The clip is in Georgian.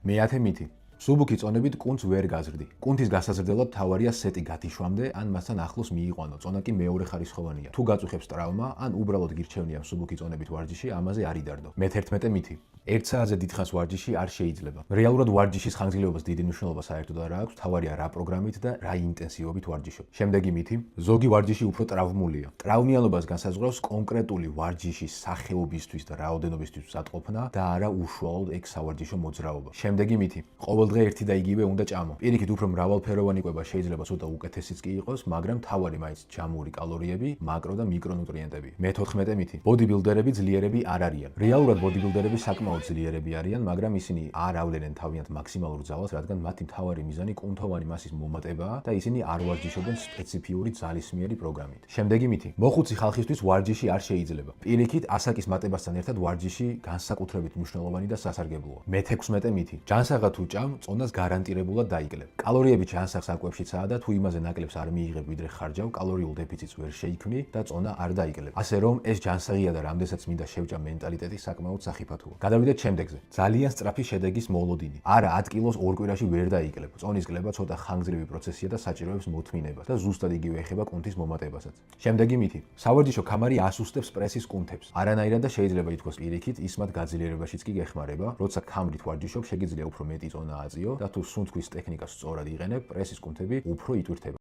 მეათე მითი. სუბუქი წონებით კუნთს ვერ გაზრდი. კუნთის გასაზრდელად თავარია სეტი გათიშვამდე, ან მასთან ახლოს მიიყვანო. წონა კი მეორე ხარისხოვანია. თუ გაწუხებს ტრავმა, ან უბრალოდ გირჩევნია სუბუქი წონებით ვარჯიში, ამაზე არ იდარდო. მე-11 მითი. 1 საათზე დიდხანს ვარჯიში არ შეიძლება. რეალურად ვარჯიშის ხანგრძლივობას დიდი მნიშვნელობა საერთოდ არ აქვს, თავარია რა პროგრამით და რა ინტენსივობით ვარჯიშობ. შემდეგი მითი. ზოგი ვარჯიში უფრო ტრავმულია. ტრავმიანობას განსაზღვრავს კონკრეტული ვარჯიშის სახეობისთვის და რაოდენობისთვის მზადყოფნა და არა უშუალოდ ეგ სავარჯიშო მოძრაობა. შემდეგი მითი. ყოველდღე ერთი და იგივე უნდა ჭამო. პირიქით უფრო მრავალფეროვანი კვება შეიძლება ცოტა უკეთესიც კი იყოს, მაგრამ თავარი მაინც ჯამური კალორიები, მაკრო და მიკრონუტრიენტები. მე-14 მითი. ბოდიბილდერები ძლიერები არ არიან. რეალურად ბოდიბილდერები საკმაოდ ძლიერები არიან, მაგრამ ისინი არ ავლენენ თავიანთ მაქსიმალურ ძალას, რადგან მათი მთავარი მიზანი კუნთოვანი მასის მომატებაა და ისინი არ ვარჯიშობენ სპეციფიური ძალისმიერი პროგრამით. შემდეგი მითი. მოხუცი ხალხისთვის ვარჯიში არ შეიძლება. პირიქით, ასაკის მატებასთან ერთად ვარჯიში განსაკუთრებით მნიშვნელოვანი და სასარგებლოა. მე-16 მითი. ჯანსაღად თუ ჭამ, წონას გარანტირებულად დაიკლებ. კალორიები ჯანსაღ საკვებშიცაა და თუ იმაზე ნაკლებს არ მიიღებ, ვიდრე ხარჯავ, კალორიულ დეფიციტს ვერ შეიქმნი და წონა არ დაიკლებ. ასე რომ, ეს ჯანსაღია და რამდენსაც მინდა შევჭამ მენტალიტეტი საკმაოდ სახიფათოა. გადავიდეთ შემდეგზე. ძალიან სწრაფი შედეგის მოლოდინი. არა 10 კილოს ორ კვირაში ვერ დაიკლებ. წონის კლება ცოტა ხანგრძლივი პროცესია და საჭიროებს მოთმინებას და ზუსტად იგივე ეხება კუნთის მომატებასაც. შემდეგი მითი. სავარჯიშო კამარი ასუსტებს პრესის კუნთებს. არანაირად და შეიძლება ითქვას პირიქით, ის მათ გაძლიერებაშიც კი გეხმარება. როცა კამრით ვარჯიშობ, შეგიძლია უფრო მეტი წონა აწიო და თუ სუნთქვის ტექნიკას სწორად იყენებ, პრესის კუნთები უფრო იტვირთება.